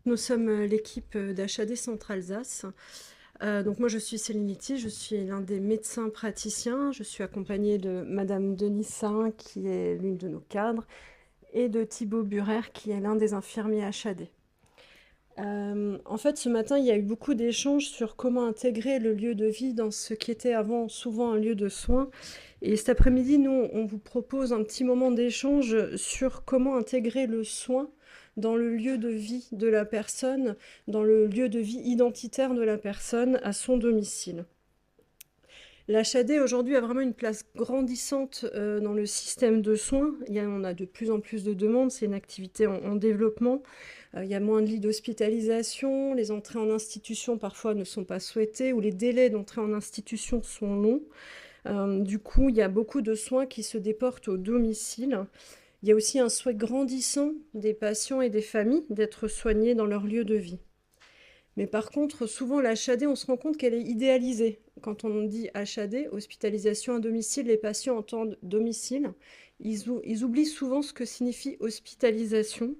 Nous sommes l'équipe d'HAD Centre-Alsace. Donc moi je suis Céline Lity, je suis l'un des médecins praticiens. Je suis accompagnée de Madame Denissin qui est l'une de nos cadres et de Thibaut Burer qui est l'un des infirmiers HAD. En fait, ce matin, il y a eu beaucoup d'échanges sur comment intégrer le lieu de vie dans ce qui était avant souvent un lieu de soins. Et cet après-midi, nous, on vous propose un petit moment d'échange sur comment intégrer le soin dans le lieu de vie de la personne, dans le lieu de vie identitaire de la personne à son domicile. L'HAD aujourd'hui a vraiment une place grandissante dans le système de soins. On a de plus en plus de demandes, c'est une activité en développement. Il y a moins de lits d'hospitalisation, les entrées en institution parfois ne sont pas souhaitées ou les délais d'entrée en institution sont longs. Du coup, il y a beaucoup de soins qui se déportent au domicile. Il y a aussi un souhait grandissant des patients et des familles d'être soignés dans leur lieu de vie. Mais par contre, souvent l'HAD, on se rend compte qu'elle est idéalisée. Quand on dit HAD, hospitalisation à domicile, les patients entendent domicile. Ils oublient souvent ce que signifie hospitalisation.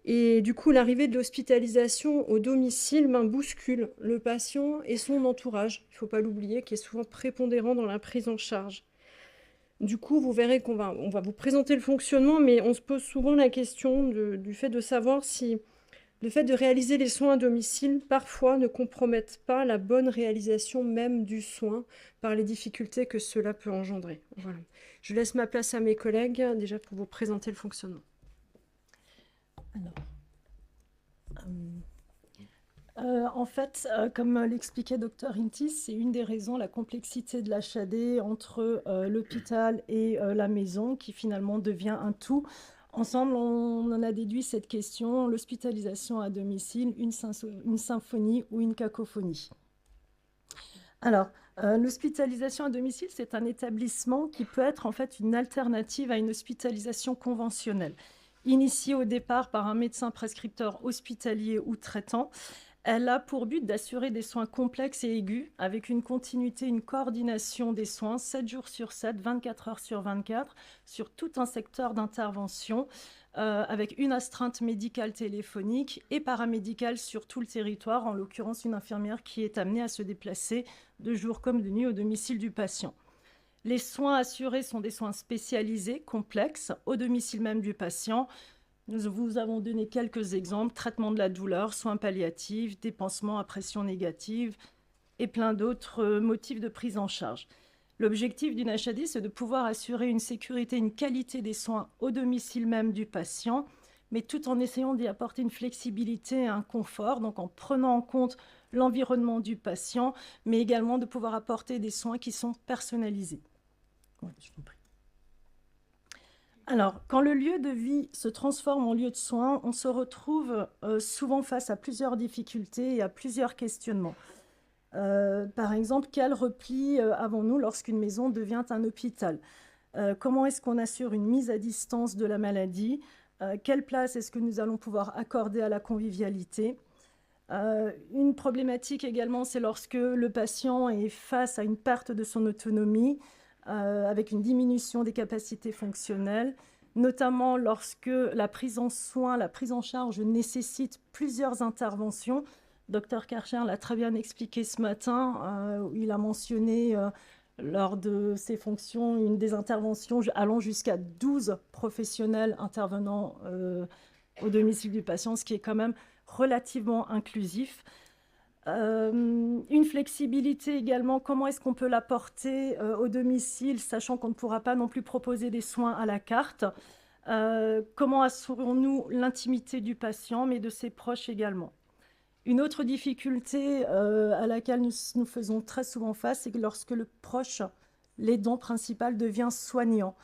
Et du coup, l'arrivée de l'hospitalisation au domicile bouscule le patient et son entourage. Il ne faut pas l'oublier, qui est souvent prépondérant dans la prise en charge. Du coup, vous verrez on va vous présenter le fonctionnement, mais on se pose souvent la question du fait de savoir si le fait de réaliser les soins à domicile, parfois, ne compromettent pas la bonne réalisation même du soin par les difficultés que cela peut engendrer. Voilà. Je laisse ma place à mes collègues, déjà pour vous présenter le fonctionnement. Alors, en fait, comme l'expliquait Dr Intis, c'est une des raisons, la complexité de l'HAD entre l'hôpital et la maison, qui finalement devient un tout. Ensemble, on en a déduit cette question, l'hospitalisation à domicile, une symphonie ou une cacophonie. Alors, l'hospitalisation à domicile, c'est un établissement qui peut être en fait une alternative à une hospitalisation conventionnelle. Initiée au départ par un médecin prescripteur hospitalier ou traitant, elle a pour but d'assurer des soins complexes et aigus avec une continuité, une coordination des soins 7 jours sur 7, 24 heures sur 24, sur tout un secteur d'intervention, avec une astreinte médicale téléphonique et paramédicale sur tout le territoire, en l'occurrence une infirmière qui est amenée à se déplacer de jour comme de nuit au domicile du patient. Les soins assurés sont des soins spécialisés, complexes, au domicile même du patient. Nous vous avons donné quelques exemples, traitement de la douleur, soins palliatifs, dépansement à pression négative et plein d'autres motifs de prise en charge. L'objectif d'une HAD, c'est de pouvoir assurer une sécurité, une qualité des soins au domicile même du patient, mais tout en essayant d'y apporter une flexibilité et un confort, donc en prenant en compte l'environnement du patient, mais également de pouvoir apporter des soins qui sont personnalisés. Voilà, je vous prie. Alors, quand le lieu de vie se transforme en lieu de soins, on se retrouve souvent face à plusieurs difficultés et à plusieurs questionnements. Par exemple, quel repli avons-nous lorsqu'une maison devient un hôpital? Comment est-ce qu'on assure une mise à distance de la maladie? Quelle place est-ce que nous allons pouvoir accorder à la convivialité? Une problématique également, c'est lorsque le patient est face à une perte de son autonomie, avec une diminution des capacités fonctionnelles, notamment lorsque la prise en soin, la prise en charge nécessite plusieurs interventions. Dr Karcher l'a très bien expliqué ce matin, où il a mentionné lors de ses fonctions une des interventions allant jusqu'à 12 professionnels intervenant au domicile du patient, ce qui est quand même relativement inclusif. Une flexibilité également, comment est-ce qu'on peut l'apporter au domicile, sachant qu'on ne pourra pas non plus proposer des soins à la carte. Comment assurons-nous l'intimité du patient, mais de ses proches également. Une autre difficulté à laquelle nous faisons très souvent face, c'est que lorsque le proche, l'aidant principal, devient soignant,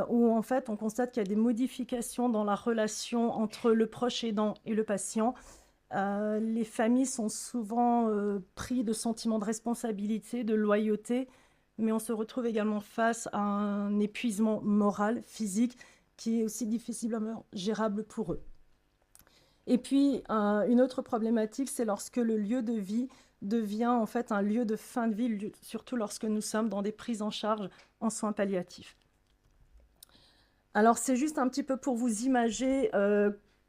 où en fait on constate qu'il y a des modifications dans la relation entre le proche aidant et le patient. Les familles sont souvent pris de sentiments de responsabilité, de loyauté, mais on se retrouve également face à un épuisement moral, physique, qui est aussi difficilement gérable pour eux. Et puis, une autre problématique, c'est lorsque le lieu de vie devient en fait un lieu de fin de vie, surtout lorsque nous sommes dans des prises en charge en soins palliatifs. Alors, c'est juste un petit peu pour vous imager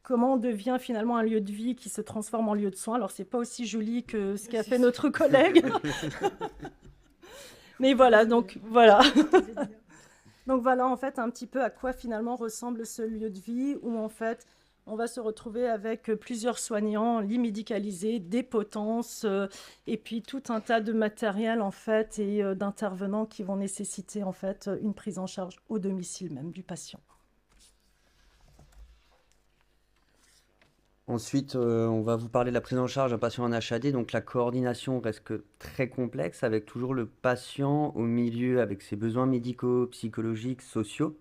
comment on devient finalement un lieu de vie qui se transforme en lieu de soins. Alors, c'est pas aussi joli que ce qu'a fait notre collègue. Mais voilà, donc voilà. Donc voilà en fait un petit peu à quoi finalement ressemble ce lieu de vie où en fait on va se retrouver avec plusieurs soignants, lits médicalisés, des potences et puis tout un tas de matériel en fait et d'intervenants qui vont nécessiter en fait une prise en charge au domicile même du patient. Ensuite, on va vous parler de la prise en charge d'un patient en HAD. Donc la coordination reste que très complexe avec toujours le patient au milieu avec ses besoins médicaux, psychologiques, sociaux.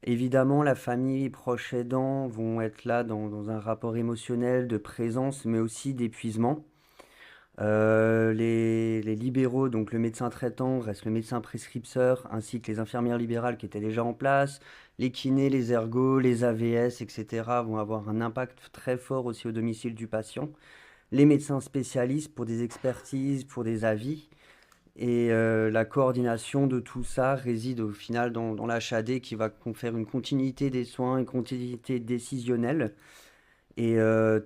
Évidemment, la famille, proches aidants vont être là dans un rapport émotionnel de présence, mais aussi d'épuisement. Les libéraux, donc le médecin traitant, reste le médecin prescripteur, ainsi que les infirmières libérales qui étaient déjà en place. Les kinés, les ergos, les AVS, etc. vont avoir un impact très fort aussi au domicile du patient. Les médecins spécialistes pour des expertises, pour des avis. Et la coordination de tout ça réside au final dans l'HAD qui va faire une continuité des soins, une continuité décisionnelle. Et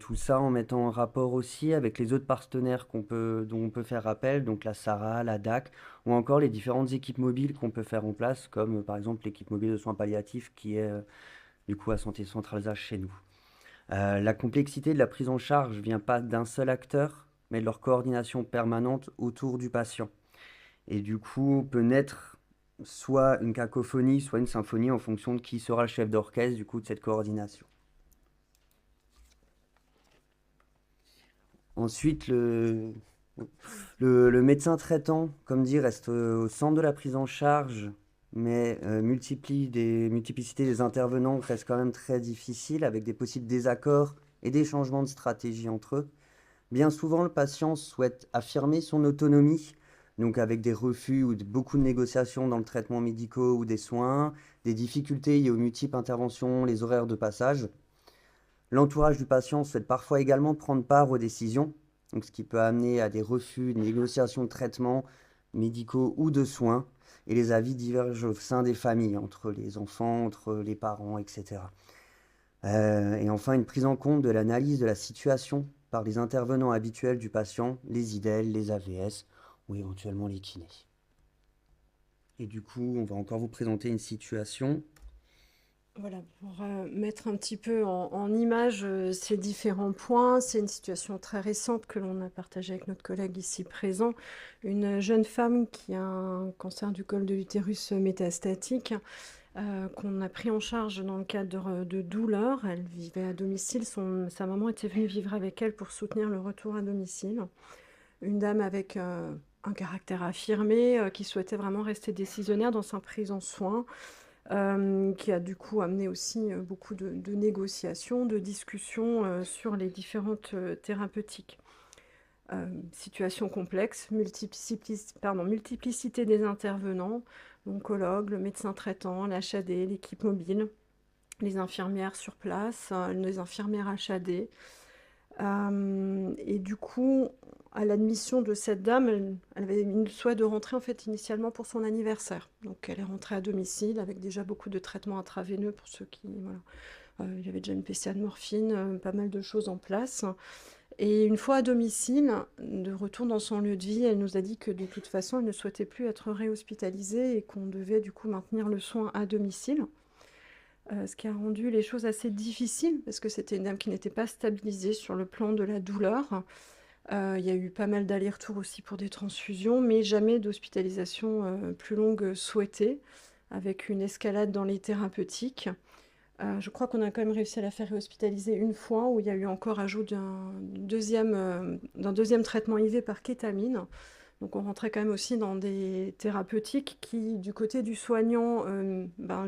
tout ça en mettant en rapport aussi avec les autres partenaires dont on peut faire appel, donc la SARA, la DAC, ou encore les différentes équipes mobiles qu'on peut faire en place, comme par exemple l'équipe mobile de soins palliatifs qui est du coup à Santé Centrale Alsace chez nous. La complexité de la prise en charge ne vient pas d'un seul acteur, mais de leur coordination permanente autour du patient. Et du coup, peut naître soit une cacophonie, soit une symphonie en fonction de qui sera le chef d'orchestre du coup de cette coordination. Ensuite, le médecin traitant, comme dit, reste au centre de la prise en charge, mais multiplicité des intervenants reste quand même très difficile, avec des possibles désaccords et des changements de stratégie entre eux. Bien souvent, le patient souhaite affirmer son autonomie, donc avec des refus ou beaucoup de négociations dans le traitement médical ou des soins, des difficultés liées aux multiples interventions, les horaires de passage. L'entourage du patient souhaite parfois également prendre part aux décisions, donc ce qui peut amener à des refus, de négociations de traitements médicaux ou de soins, et les avis divergent au sein des familles, entre les enfants, entre les parents, etc. Et enfin, une prise en compte de l'analyse de la situation par les intervenants habituels du patient, les IDEL, les AVS ou éventuellement les kinés. Et du coup, on va encore vous présenter une situation. Voilà, pour mettre un petit peu en image ces différents points, c'est une situation très récente que l'on a partagée avec notre collègue ici présent. Une jeune femme qui a un cancer du col de l'utérus métastatique qu'on a pris en charge dans le cadre de douleurs. Elle vivait à domicile, sa maman était venue vivre avec elle pour soutenir le retour à domicile. Une dame avec un caractère affirmé qui souhaitait vraiment rester décisionnaire dans sa prise en soins. Qui a du coup amené aussi beaucoup de négociations, de discussions sur les différentes thérapeutiques. Situation complexe, multiplicité des intervenants, l'oncologue, le médecin traitant, l'HAD, l'équipe mobile, les infirmières sur place, les infirmières HAD. Et du coup, à l'admission de cette dame, elle avait le souhait de rentrer en fait initialement pour son anniversaire. Donc elle est rentrée à domicile avec déjà beaucoup de traitements intraveineux pour ceux qui... Voilà. Il y avait déjà une PCA de morphine, pas mal de choses en place. Et une fois à domicile, de retour dans son lieu de vie, elle nous a dit que de toute façon, elle ne souhaitait plus être réhospitalisée et qu'on devait du coup maintenir le soin à domicile. Ce qui a rendu les choses assez difficiles parce que c'était une dame qui n'était pas stabilisée sur le plan de la douleur. Il y a eu pas mal d'allers-retours aussi pour des transfusions, mais jamais d'hospitalisation plus longue souhaitée, avec une escalade dans les thérapeutiques. Je crois qu'on a quand même réussi à la faire réhospitaliser une fois, où il y a eu encore ajout d'un deuxième traitement IV par kétamine. Donc on rentrait quand même aussi dans des thérapeutiques qui, du côté du soignant,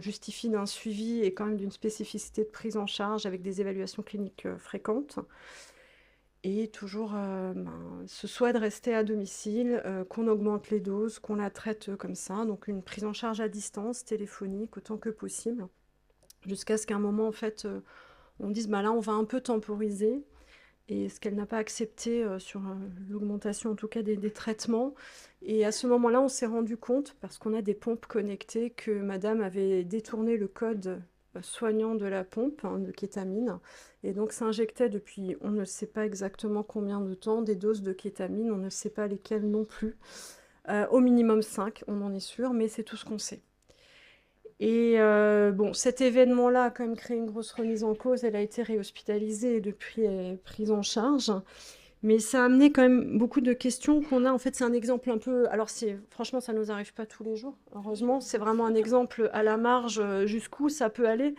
justifient d'un suivi et quand même d'une spécificité de prise en charge avec des évaluations cliniques fréquentes. Et toujours ce souhait de rester à domicile, qu'on augmente les doses, qu'on la traite comme ça, donc une prise en charge à distance, téléphonique, autant que possible, jusqu'à ce qu'à un moment, en fait, on dise, là, on va un peu temporiser. Et ce qu'elle n'a pas accepté sur l'augmentation, en tout cas, des traitements. Et à ce moment-là, on s'est rendu compte, parce qu'on a des pompes connectées, que madame avait détourné le code soignant de la pompe hein, de kétamine. Et donc s'injectait depuis, on ne sait pas exactement combien de temps, des doses de kétamine, on ne sait pas lesquelles non plus. Au minimum 5, on en est sûr, mais c'est tout ce qu'on sait. Et bon, cet événement-là a quand même créé une grosse remise en cause. Elle a été réhospitalisée et depuis elle est prise en charge. Mais ça a amené quand même beaucoup de questions qu'on a. En fait, c'est un exemple un peu... Alors, franchement, ça ne nous arrive pas tous les jours, heureusement. C'est vraiment un exemple à la marge jusqu'où ça peut aller.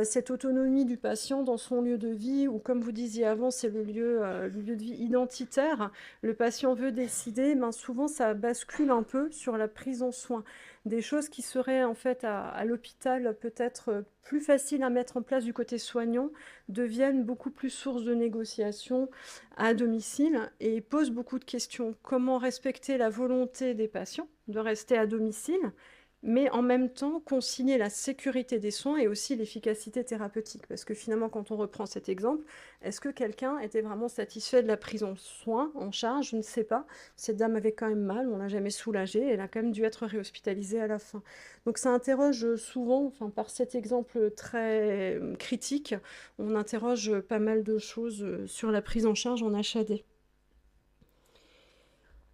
Cette autonomie du patient dans son lieu de vie, ou comme vous disiez avant, c'est le lieu de vie identitaire. Le patient veut décider, ben souvent ça bascule un peu sur la prise en soin. Des choses qui seraient en fait à l'hôpital peut-être plus faciles à mettre en place du côté soignant deviennent beaucoup plus source de négociation à domicile et posent beaucoup de questions. Comment respecter la volonté des patients de rester à domicile, mais en même temps consigner la sécurité des soins et aussi l'efficacité thérapeutique. Parce que finalement, quand on reprend cet exemple, est-ce que quelqu'un était vraiment satisfait de la prise en soin, en charge? Je ne sais pas. Cette dame avait quand même mal, on l'a jamais soulagée, elle a quand même dû être réhospitalisée à la fin. Donc ça interroge souvent, enfin, par cet exemple très critique, on interroge pas mal de choses sur la prise en charge en HAD.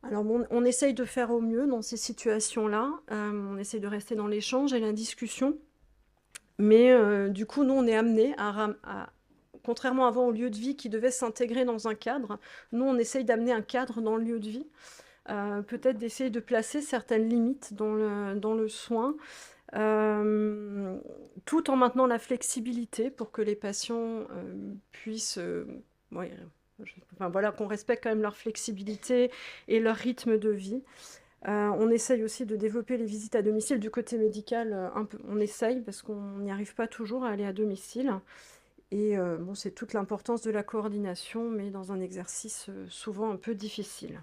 Alors bon, on essaye de faire au mieux dans ces situations-là, on essaye de rester dans l'échange et la discussion, mais du coup, nous, on est amenés contrairement avant au lieu de vie qui devait s'intégrer dans un cadre, nous, on essaye d'amener un cadre dans le lieu de vie, peut-être d'essayer de placer certaines limites dans le soin, tout en maintenant la flexibilité pour que les patients puissent... ouais, enfin, voilà, qu'on respecte quand même leur flexibilité et leur rythme de vie. On essaye aussi de développer les visites à domicile du côté médical. On essaye parce qu'on n'y arrive pas toujours à aller à domicile. Et bon, c'est toute l'importance de la coordination, mais dans un exercice souvent un peu difficile.